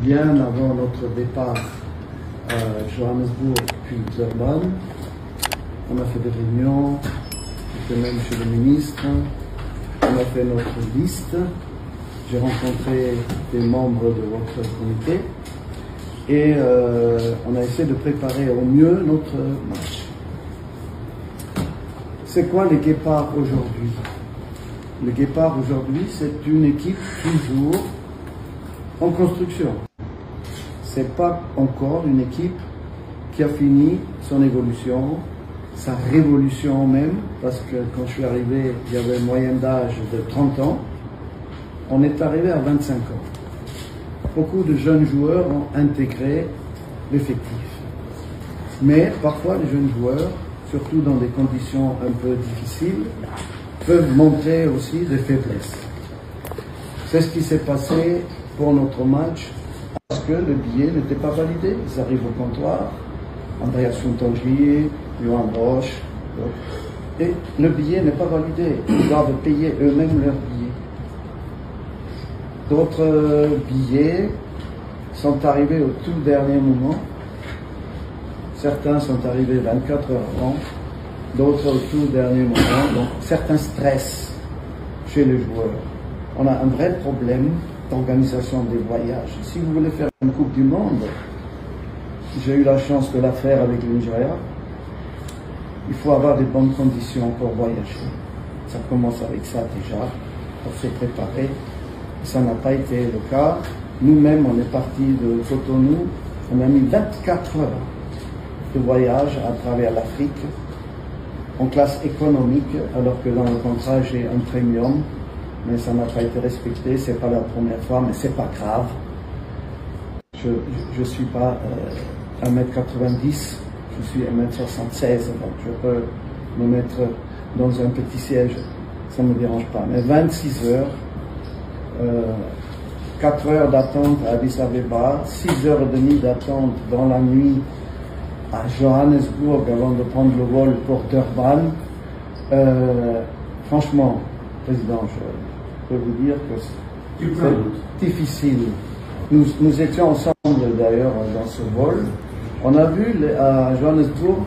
bien avant notre départ à Johannesburg puis Durban. On a fait des réunions, j'étais même chez le ministre, on a fait notre liste, j'ai rencontré des membres de votre comité et on a essayé de préparer au mieux notre match. C'est quoi les Guépards aujourd'hui? Les Guépards aujourd'hui, c'est une équipe toujours en construction. C'est pas encore une équipe qui a fini son évolution, sa révolution même, parce que quand je suis arrivé, il y avait une moyenne d'âge de 30 ans. On est arrivé à 25 ans. Beaucoup de jeunes joueurs ont intégré l'effectif. Mais parfois, les jeunes joueurs, surtout dans des conditions un peu difficiles, peuvent montrer aussi des faiblesses. C'est ce qui s'est passé pour notre match, parce que le billet n'était pas validé. Ils arrivent au comptoir, Andreas Suntonji, Johan Roche, et le billet n'est pas validé. Ils doivent payer eux-mêmes leurs billets. D'autres billets sont arrivés au tout dernier moment. Certains sont arrivés 24 heures avant, d'autres au tout dernier moment. Donc certains stress chez les joueurs. On a un vrai problème d'organisation des voyages. Si vous voulez faire une Coupe du Monde, j'ai eu la chance de la faire avec le Nigeria, il faut avoir des bonnes conditions pour voyager. Ça commence avec ça déjà, pour se préparer. Ça n'a pas été le cas. Nous-mêmes, on est parti de Cotonou, on a mis 24 heures de voyage à travers l'Afrique en classe économique, alors que dans le contrat, j'ai un premium, mais ça n'a pas été respecté. C'est pas la première fois, mais c'est pas grave. Je suis pas 1m90, je suis 1m76, donc je peux me mettre dans un petit siège, ça ne me dérange pas. Mais 26 heures, 4 heures d'attente à Addis Abeba, 6h30 d'attente dans la nuit à Johannesburg avant de prendre le vol pour Durban. Franchement, Président, je peux vous dire que c'est difficile. Nous étions ensemble d'ailleurs dans ce vol. On a vu à Johannesburg,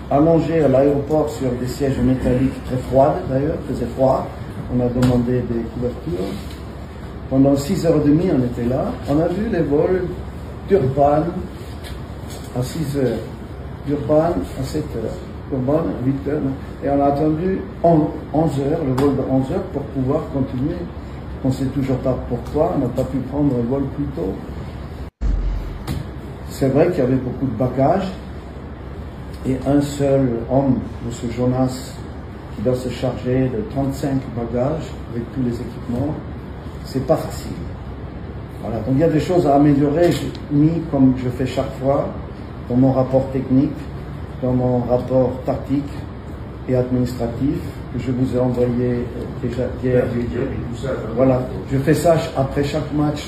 allongé à l'aéroport sur des sièges métalliques très froides d'ailleurs, faisait froid. On a demandé des couvertures. Pendant 6h30, on était là. On a vu les vols d'Urban à 6h, Durban à 7h, Durban à 8h. Et on a attendu 11h, le vol de 11h, pour pouvoir continuer. On ne sait toujours pas pourquoi, on n'a pas pu prendre un vol plus tôt. C'est vrai qu'il y avait beaucoup de bagages et un seul homme, M. Jonas, qui doit se charger de 35 bagages avec tous les équipements. C'est pas facile. Voilà. Donc il y a des choses à améliorer. J'ai mis, comme je fais chaque fois, dans mon rapport technique, dans mon rapport tactique et administratif, que je vous ai envoyé déjà hier. Voilà, je fais ça après chaque match.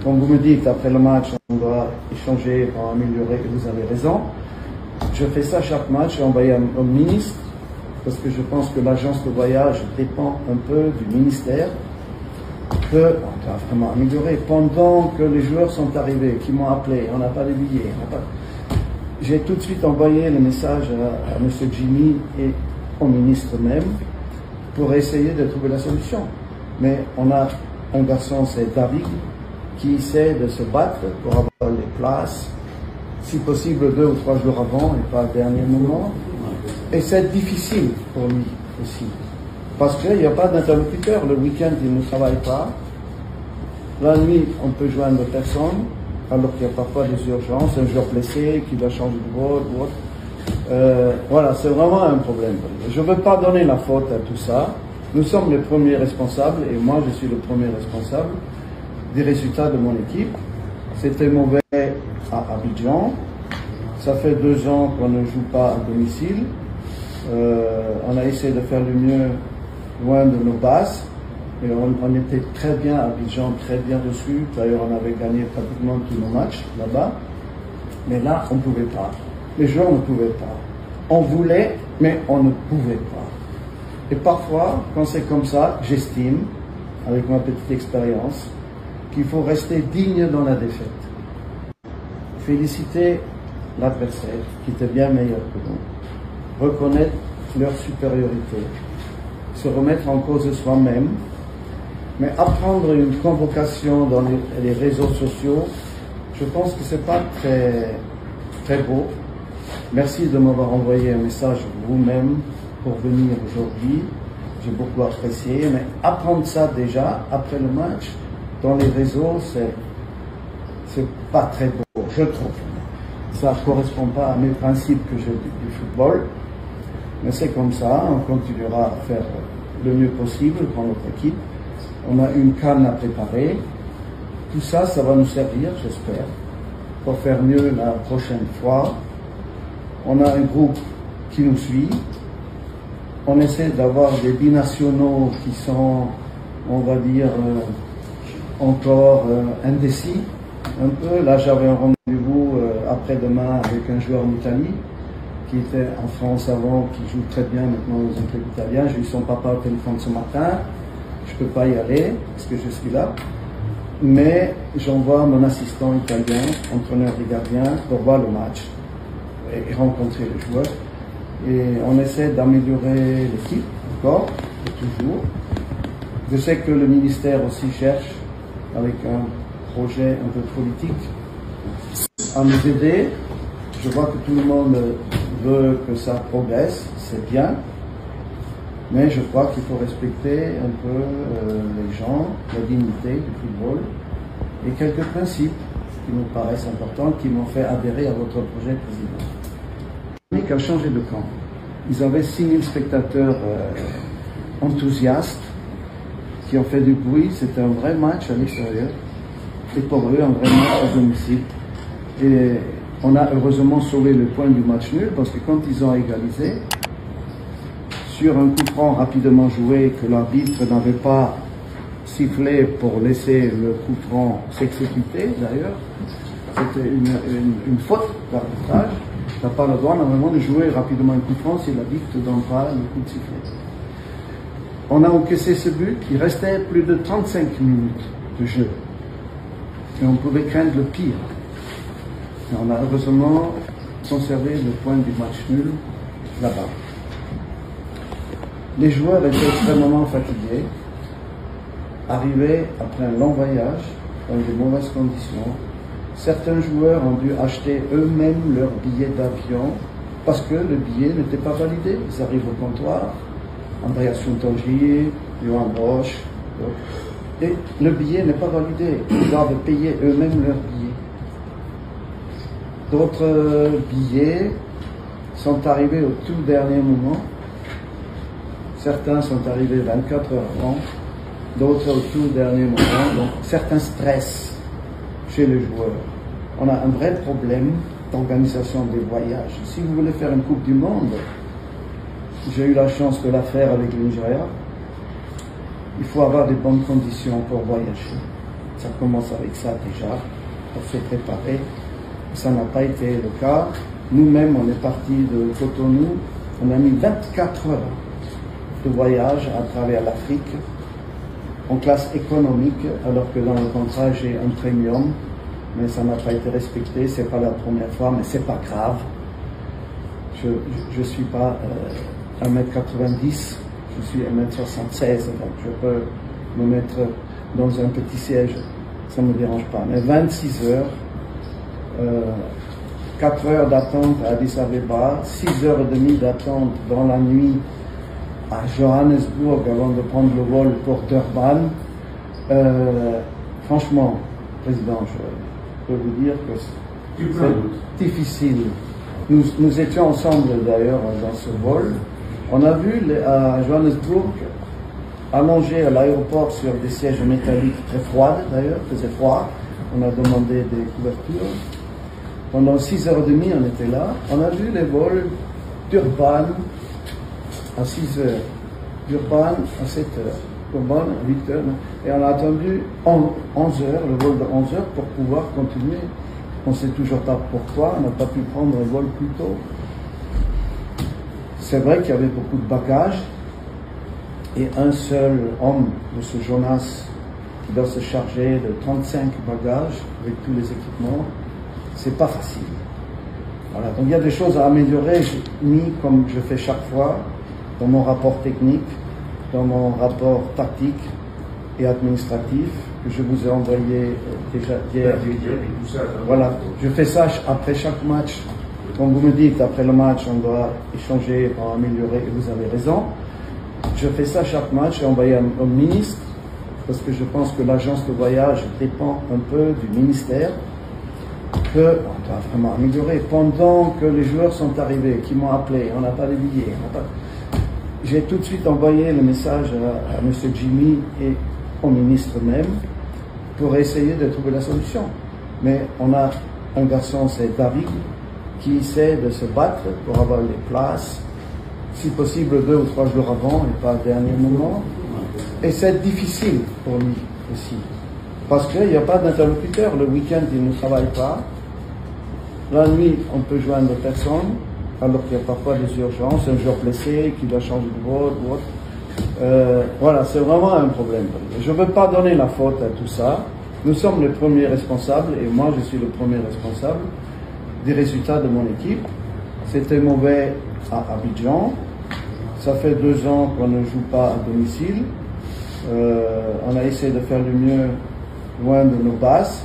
Quand vous me dites après le match, on doit échanger pour améliorer, et vous avez raison. Je fais ça chaque match, j'ai envoyé au ministre, parce que je pense que l'agence de voyage dépend un peu du ministère, qu'on doit vraiment améliorer. Pendant que les joueurs sont arrivés, qui m'ont appelé, on n'a pas de billets, j'ai tout de suite envoyé le message à M. Jimmy et au ministre même pour essayer de trouver la solution. Mais on a un garçon, c'est David, qui essaie de se battre pour avoir les places, si possible 2 ou 3 jours avant et pas au dernier moment. Et c'est difficile pour lui aussi. Parce qu'il n'y a pas d'interlocuteur. Le week-end, il ne travaille pas. La nuit, on peut joindre personne, alors qu'il y a parfois des urgences, un joueur blessé qui doit changer de vol ou autre. Voilà, c'est vraiment un problème. Je ne veux pas donner la faute à tout ça. Nous sommes les premiers responsables, et moi je suis le premier responsable des résultats de mon équipe. C'était mauvais à Abidjan. Ça fait 2 ans qu'on ne joue pas à domicile. On a essayé de faire le mieux loin de nos bases. Et on était très bien à Abidjan, très bien reçus. D'ailleurs, on avait gagné pratiquement tous nos matchs là-bas. Mais là, on ne pouvait pas. Les joueurs ne pouvaient pas. On voulait, mais on ne pouvait pas. Et parfois, quand c'est comme ça, j'estime, avec ma petite expérience, qu'il faut rester digne dans la défaite. Féliciter l'adversaire, qui était bien meilleur que nous. Reconnaître leur supériorité. Se remettre en cause de soi-même. Mais apprendre une convocation dans les réseaux sociaux, je pense que c'est pas très beau. Merci de m'avoir envoyé un message vous-même pour venir aujourd'hui. J'ai beaucoup apprécié, mais apprendre ça déjà après le match dans les réseaux, c'est pas très beau, je trouve. Ça ne correspond pas à mes principes que j'ai du football, mais c'est comme ça. On continuera à faire le mieux possible pour notre équipe. On a une CAN à préparer. Tout ça, ça va nous servir, j'espère, pour faire mieux la prochaine fois. On a un groupe qui nous suit. On essaie d'avoir des binationaux qui sont, on va dire, encore indécis. Un peu. Là, j'avais un rendez-vous après-demain avec un joueur en Italie qui était en France avant, qui joue très bien maintenant dans un club italien. J'ai eu son papa au téléphone ce matin. Je ne peux pas y aller parce que je suis là. Mais j'envoie mon assistant italien, entraîneur des gardiens, pour voir le match et rencontrer les joueurs. Et on essaie d'améliorer l'équipe encore, et toujours. Je sais que le ministère aussi cherche, avec un projet un peu politique, à nous aider. Je vois que tout le monde veut que ça progresse, c'est bien. Mais je crois qu'il faut respecter un peu les gens, la dignité du football et quelques principes qui nous paraissent importants, qui m'ont fait adhérer à votre projet, président. Qui a changé de camp. Ils avaient 6000 spectateurs enthousiastes qui ont fait du bruit. C'était un vrai match à l'extérieur et pour eux un vrai match à domicile. Et on a heureusement sauvé le point du match nul parce que quand ils ont égalisé, sur un coup franc rapidement joué que l'arbitre n'avait pas sifflé pour laisser le coup franc s'exécuter d'ailleurs, c'était une faute d'arbitrage. Tu n'as pas le droit normalement de jouer rapidement un coup franc si l'arbitre ne te donne pas le coup de sifflet. On a encaissé ce but, il restait plus de 35 minutes de jeu. Et on pouvait craindre le pire. Et on a heureusement conservé le point du match nul là-bas. Les joueurs étaient extrêmement fatigués, arrivés après un long voyage, dans de mauvaises conditions. Certains joueurs ont dû acheter eux-mêmes leur billet d'avion parce que le billet n'était pas validé. Ils arrivent au comptoir, Andreas Suntonji, Johan Roche, et le billet n'est pas validé. Ils doivent payer eux-mêmes leur billet. D'autres billets sont arrivés au tout dernier moment. Certains sont arrivés 24 heures avant, d'autres au tout dernier moment. Donc certains stressent chez les joueurs. On a un vrai problème d'organisation des voyages. Si vous voulez faire une Coupe du Monde, j'ai eu la chance de la faire avec le Nigeria, il faut avoir des bonnes conditions pour voyager. Ça commence avec ça déjà, pour se préparer. Ça n'a pas été le cas. Nous-mêmes, on est parti de Cotonou, on a mis 24 heures de voyage à travers l'Afrique en classe économique, alors que dans le contrat j'ai un premium, mais ça n'a pas été respecté. C'est pas la première fois, mais c'est pas grave. Je suis pas 1m90, je suis 1m76, donc je peux me mettre dans un petit siège, ça ne me dérange pas. Mais 26 heures, 4 heures d'attente à Addis Abeba, 6h30 d'attente dans la nuit à Johannesburg avant de prendre le vol pour Durban. Franchement, Président, je peux vous dire que c'est difficile. Nous étions ensemble d'ailleurs dans ce vol. On a vu à Johannesburg, allongés à l'aéroport sur des sièges métalliques très froides d'ailleurs, faisait froid. On a demandé des couvertures. Pendant 6h30, on était là. On a vu les vols d'Urban à 6h, Durban à 7h, Durban à 8h, et on a attendu 11h, le vol de 11h pour pouvoir continuer. On ne sait toujours pas pourquoi, on n'a pas pu prendre un vol plus tôt. C'est vrai qu'il y avait beaucoup de bagages, et un seul homme, M. Jonas, qui doit se charger de 35 bagages avec tous les équipements, c'est pas facile. Voilà, donc il y a des choses à améliorer, j'ai mis comme je fais chaque fois, dans mon rapport technique, dans mon rapport tactique et administratif, que je vous ai envoyé déjà hier. Voilà, je fais ça après chaque match. Quand vous me dites, après le match, on doit échanger pour améliorer, et vous avez raison. Je fais ça chaque match, j'ai envoyé au ministre, parce que je pense que l'agence de voyage dépend un peu du ministère, qu'on doit vraiment améliorer. Pendant que les joueurs sont arrivés, qui m'ont appelé, on n'a pas de billets, j'ai tout de suite envoyé le message à M. Jimmy et au ministre même, pour essayer de trouver la solution. Mais on a un garçon, c'est David, qui essaie de se battre pour avoir les places, si possible 2 ou 3 jours avant et pas au dernier moment. Et c'est difficile pour lui aussi, parce qu'il n'y a pas d'interlocuteur. Le week-end, il ne travaille pas. La nuit, on peut joindre personne, alors qu'il y a parfois des urgences, un joueur blessé qui doit changer de vote ou autre. Voilà, c'est vraiment un problème. Je ne veux pas donner la faute à tout ça. Nous sommes les premiers responsables, et moi je suis le premier responsable des résultats de mon équipe. C'était mauvais à Abidjan. Ça fait 2 ans qu'on ne joue pas à domicile. On a essayé de faire le mieux loin de nos bases.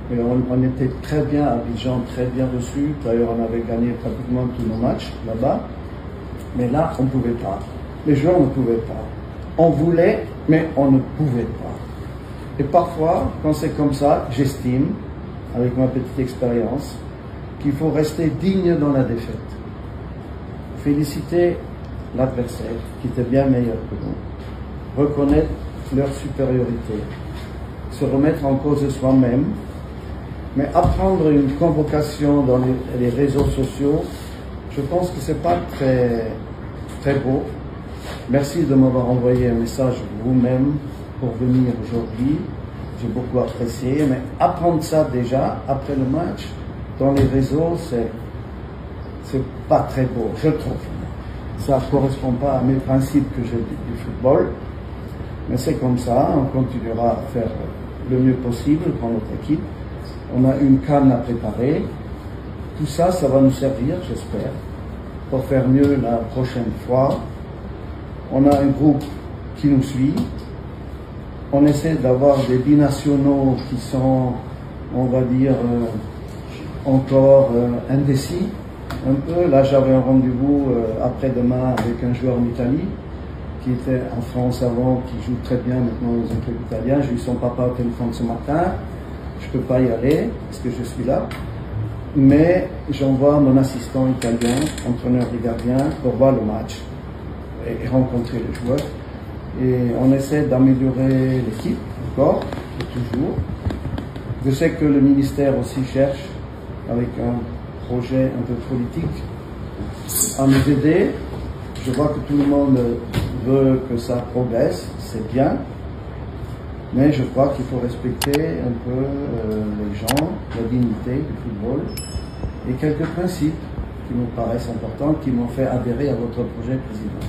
Et on était très bien à Abidjan, très bien reçus. D'ailleurs, on avait gagné pratiquement tous nos matchs là-bas. Mais là, on ne pouvait pas. Les joueurs ne pouvaient pas. On voulait, mais on ne pouvait pas. Et parfois, quand c'est comme ça, j'estime, avec ma petite expérience, qu'il faut rester digne dans la défaite. Féliciter l'adversaire, qui était bien meilleur que nous. Reconnaître leur supériorité. Se remettre en cause soi-même. Mais apprendre une convocation dans les réseaux sociaux, je pense que c'est pas très beau. Merci de m'avoir envoyé un message vous-même pour venir aujourd'hui. J'ai beaucoup apprécié, mais apprendre ça déjà après le match dans les réseaux, c'est pas très beau, je trouve. Ça ne correspond pas à mes principes que j'ai du football, mais c'est comme ça. On continuera à faire le mieux possible pour notre équipe. On a une CAN à préparer. Tout ça, ça va nous servir, j'espère, pour faire mieux la prochaine fois. On a un groupe qui nous suit. On essaie d'avoir des binationaux qui sont, on va dire, encore indécis. Un peu. Là, j'avais un rendez-vous après-demain avec un joueur en Italie qui était en France avant, qui joue très bien maintenant dans un club italien. J'ai eu son papa au téléphone ce matin. Je ne peux pas y aller parce que je suis là. Mais j'envoie mon assistant italien, entraîneur des gardiens, pour voir le match et rencontrer les joueurs. Et on essaie d'améliorer l'équipe encore, et toujours. Je sais que le ministère aussi cherche, avec un projet un peu politique, à nous aider. Je vois que tout le monde veut que ça progresse, c'est bien. Mais je crois qu'il faut respecter un peu les gens, la dignité du football et quelques principes qui nous paraissent importants, qui m'ont fait adhérer à votre projet, Président.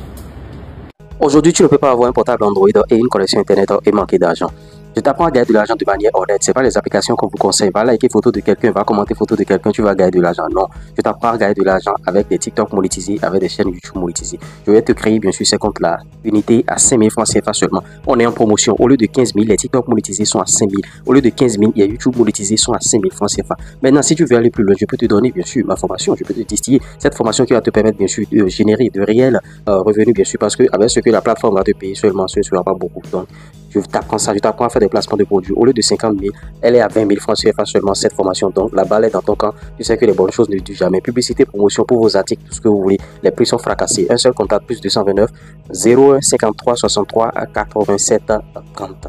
Aujourd'hui, tu ne peux pas avoir un portable Android et une connexion Internet et manquer d'argent. Je t'apprends à gagner de l'argent de manière honnête. Ce n'est pas les applications qu'on vous conseille. Va liker photo de quelqu'un, va commenter photo de quelqu'un, tu vas gagner de l'argent. Non, je t'apprends à gagner de l'argent avec des TikTok monétisés, avec des chaînes YouTube monétisées. Je vais te créer bien sûr ces comptes-là. Unité à 5 000 francs CFA seulement. On est en promotion. Au lieu de 15 000, les TikTok monétisés sont à 5 000. Au lieu de 15 000, les YouTube monétisés sont à 5 000 francs CFA. Maintenant, si tu veux aller plus loin, je peux te donner bien sûr ma formation. Je peux te distiller cette formation qui va te permettre bien sûr de générer de réels revenus bien sûr parce que avec ce que la plateforme va te payer seulement, ce ne sera pas beaucoup. Donc, je t'apprends ça, je t'apprends à faire des placements de produits. Au lieu de 50 000, elle est à 20 000 francs CFA seulement cette formation. Donc la balle est dans ton camp. Tu sais que les bonnes choses ne durent jamais. Publicité, promotion pour vos articles, tout ce que vous voulez. Les prix sont fracassés. Un seul contact plus 229 01 53 63 87 30.